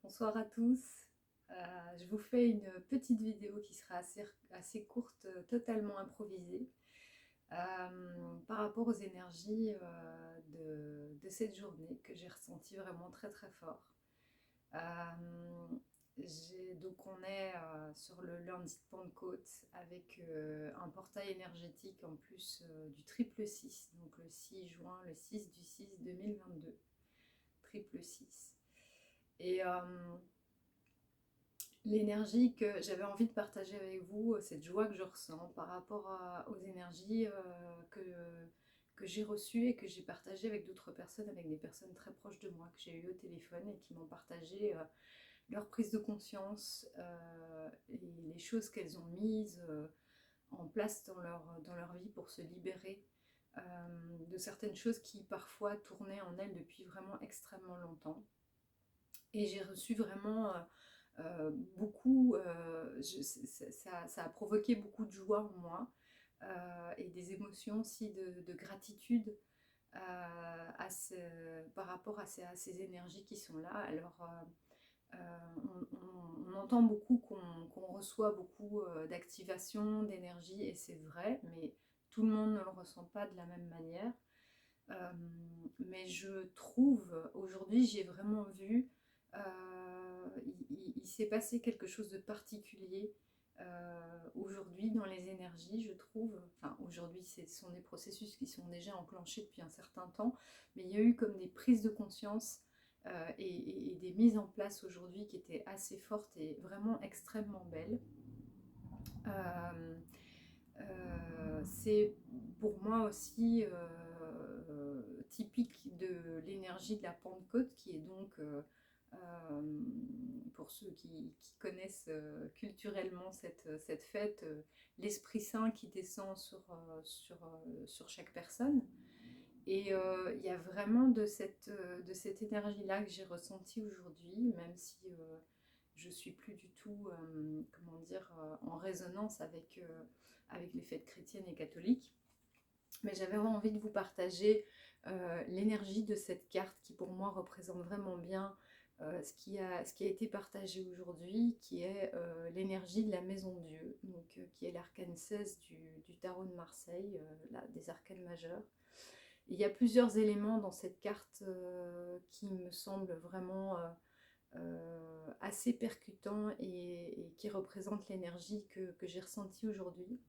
Bonsoir à tous. Je vous fais une petite vidéo qui sera assez courte, totalement improvisée, par rapport aux énergies de cette journée que j'ai ressenti vraiment très très fort. Euh, donc on est sur le lundi de Pentecôte avec un portail énergétique en plus du triple 6, donc le 6 juin, le 6 du 6 2022, triple 6. Et l'énergie que j'avais envie de partager avec vous, cette joie que je ressens par rapport aux énergies que j'ai reçues et que j'ai partagées avec d'autres personnes, avec des personnes très proches de moi que j'ai eues au téléphone et qui m'ont partagé leur prise de conscience et les choses qu'elles ont mises en place dans leur vie pour se libérer de certaines choses qui parfois tournaient en elles depuis vraiment extrêmement longtemps. Et j'ai reçu vraiment beaucoup, ça a provoqué beaucoup de joie en moi et des émotions aussi de gratitude par rapport à ces énergies qui sont là. Alors, on entend beaucoup qu'on reçoit beaucoup d'activation, d'énergie, et c'est vrai, mais tout le monde ne le ressent pas de la même manière. Euh, mais je trouve, aujourd'hui, j'ai vraiment vu, il s'est passé quelque chose de particulier aujourd'hui dans les énergies, je trouve. Enfin, aujourd'hui, ce sont des processus qui sont déjà enclenchés depuis un certain temps, mais il y a eu comme des prises de conscience et des mises en place aujourd'hui qui étaient assez fortes et vraiment extrêmement belles. Euh, c'est pour moi aussi typique de l'énergie de la Pentecôte, qui est donc, pour ceux qui connaissent culturellement cette fête, l'Esprit Saint qui descend sur chaque personne. Et il y a vraiment de cette énergie-là que j'ai ressentie aujourd'hui, même si je suis plus du tout, comment dire, en résonance avec les fêtes chrétiennes et catholiques. Mais j'avais vraiment envie de vous partager l'énergie de cette carte qui pour moi représente vraiment bien ce qui a été partagé aujourd'hui, qui est l'énergie de la Maison de Dieu, donc, qui est l'arcane 16 du tarot de Marseille, des arcanes majeurs. Il y a plusieurs éléments dans cette carte qui me semblent vraiment assez percutants et qui représentent l'énergie que j'ai ressentie aujourd'hui.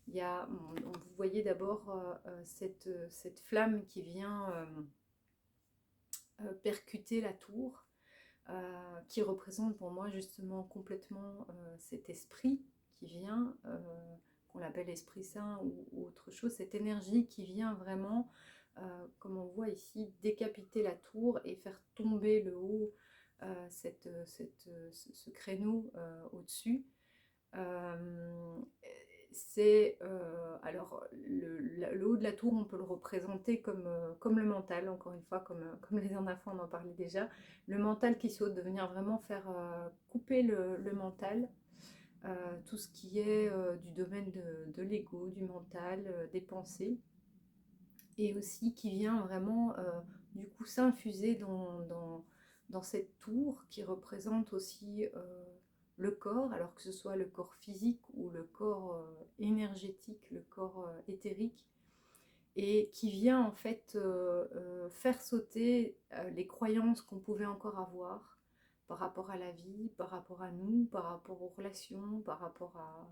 Vous voyez d'abord cette flamme qui vient percuter la tour, qui représente pour moi justement complètement cet esprit qui vient, qu'on l'appelle Esprit Saint ou autre chose, cette énergie qui vient vraiment, comme on voit ici, décapiter la tour et faire tomber le haut, ce créneau au-dessus. Euh, alors le haut de la tour, on peut le représenter comme le mental, encore une fois, comme les dernières fois on en parlait déjà, le mental qui saute, de venir vraiment faire couper le mental, tout ce qui est du domaine de l'ego, du mental, des pensées, et aussi qui vient vraiment du coup s'infuser dans cette tour qui représente aussi le corps, alors que ce soit le corps physique ou le corps énergétique, le corps éthérique, et qui vient en fait faire sauter les croyances qu'on pouvait encore avoir par rapport à la vie, par rapport à nous, par rapport aux relations, par rapport à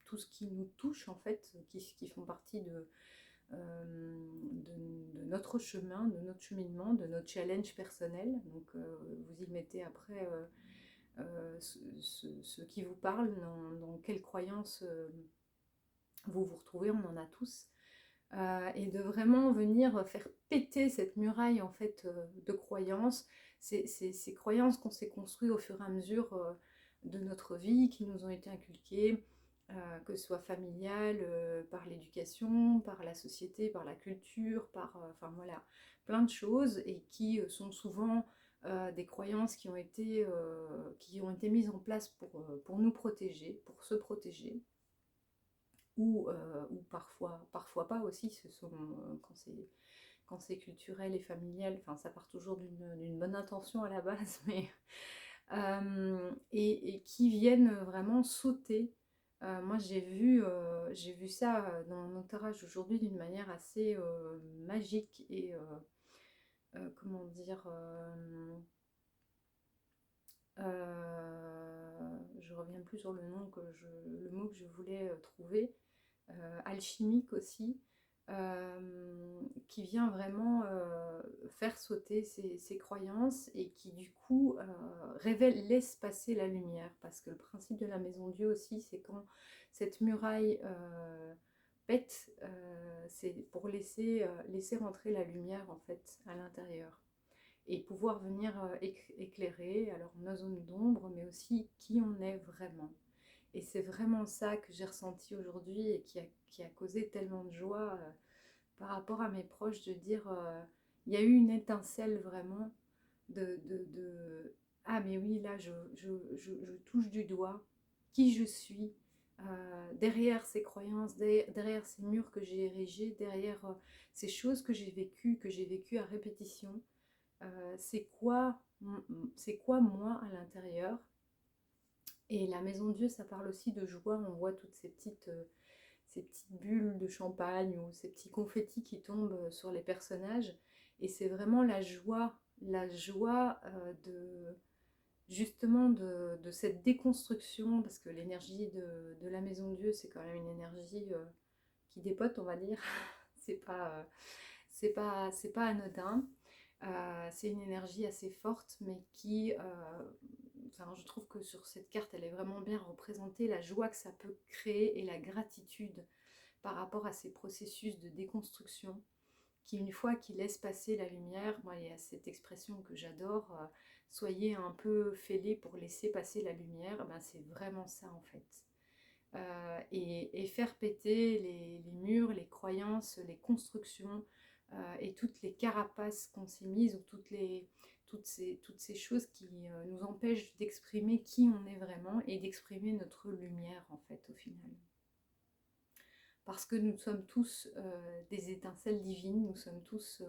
tout ce qui nous touche en fait, qui font partie de notre chemin, de notre cheminement, de notre challenge personnel. Donc vous y mettez après ce qui vous parle, dans quelles croyances vous vous retrouvez, on en a tous. Et de vraiment venir faire péter cette muraille en fait de croyances, ces croyances qu'on s'est construites au fur et à mesure de notre vie, qui nous ont été inculquées, que ce soit familiale, par l'éducation, par la société, par la culture, enfin voilà, plein de choses, et qui sont souvent des croyances qui ont été mises en place pour nous protéger, pour se protéger, ou parfois pas aussi, quand c'est culturel et familial, enfin ça part toujours d'une bonne intention à la base, mais et qui viennent vraiment sauter. Moi, j'ai vu ça dans mon entourage aujourd'hui d'une manière assez magique et comment dire, je reviens plus sur le mot que je voulais trouver, alchimique aussi, qui vient vraiment faire sauter ces croyances et qui du coup laisse passer la lumière. Parce que le principe de la maison Dieu aussi, c'est quand cette muraille pète, c'est pour laisser rentrer la lumière en fait à l'intérieur et pouvoir venir éclairer alors nos zones d'ombre, mais aussi qui on est vraiment. Et c'est vraiment ça que j'ai ressenti aujourd'hui et qui a causé tellement de joie par rapport à mes proches, de dire, il y a eu une étincelle vraiment ah mais oui, là, je touche du doigt qui je suis, derrière ces croyances, derrière ces murs que j'ai érigés, derrière ces choses que j'ai vécues à répétition. C'est quoi moi à l'intérieur. Et la maison de Dieu, ça parle aussi de joie. On voit toutes ces petites bulles de champagne ou ces petits confettis qui tombent sur les personnages. Et c'est vraiment la joie justement de cette déconstruction, parce que l'énergie de la maison de Dieu, c'est quand même une énergie qui dépote, on va dire. C'est pas, c'est pas anodin. C'est une énergie assez forte, mais enfin, je trouve que sur cette carte, elle est vraiment bien représentée, la joie que ça peut créer et la gratitude par rapport à ces processus de déconstruction qui, une fois qu'ils laissent passer la lumière, moi, il y a cette expression que j'adore, soyez un peu fêlés pour laisser passer la lumière, ben, c'est vraiment ça en fait. Et faire péter les murs, les croyances, les constructions et toutes les carapaces qu'on s'est mises ou toutes ces choses qui nous empêchent d'exprimer qui on est vraiment et d'exprimer notre lumière en fait au final. Parce que nous sommes tous des étincelles divines, nous sommes tous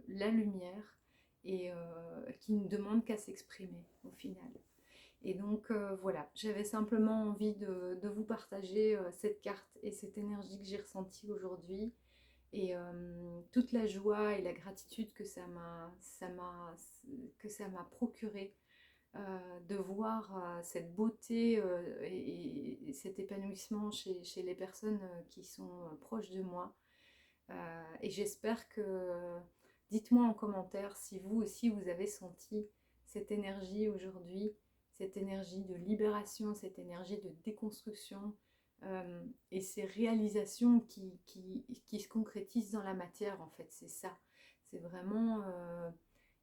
la lumière et qui ne demande qu'à s'exprimer au final. Et donc voilà, j'avais simplement envie de vous partager cette carte et cette énergie que j'ai ressentie aujourd'hui et toute la joie et la gratitude que ça m'a procuré de voir cette beauté et cet épanouissement chez les personnes qui sont proches de moi. Et j'espère que, dites-moi en commentaire si vous aussi vous avez senti cette énergie aujourd'hui, cette énergie de libération, cette énergie de déconstruction et ces réalisations qui se concrétisent dans la matière en fait, c'est ça. C'est vraiment,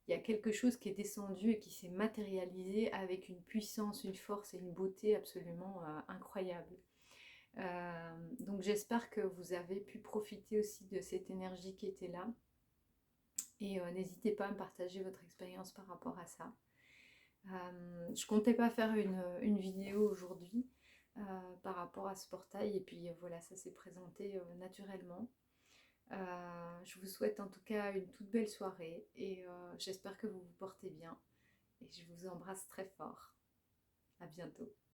il y a quelque chose qui est descendu et qui s'est matérialisé avec une puissance, une force et une beauté absolument incroyables. Donc j'espère que vous avez pu profiter aussi de cette énergie qui était là. Et n'hésitez pas à me partager votre expérience par rapport à ça. Je comptais pas faire une vidéo aujourd'hui par rapport à ce portail. Et puis voilà, ça s'est présenté naturellement. Je vous souhaite en tout cas une toute belle soirée. Et j'espère que vous vous portez bien. Et je vous embrasse très fort. À bientôt.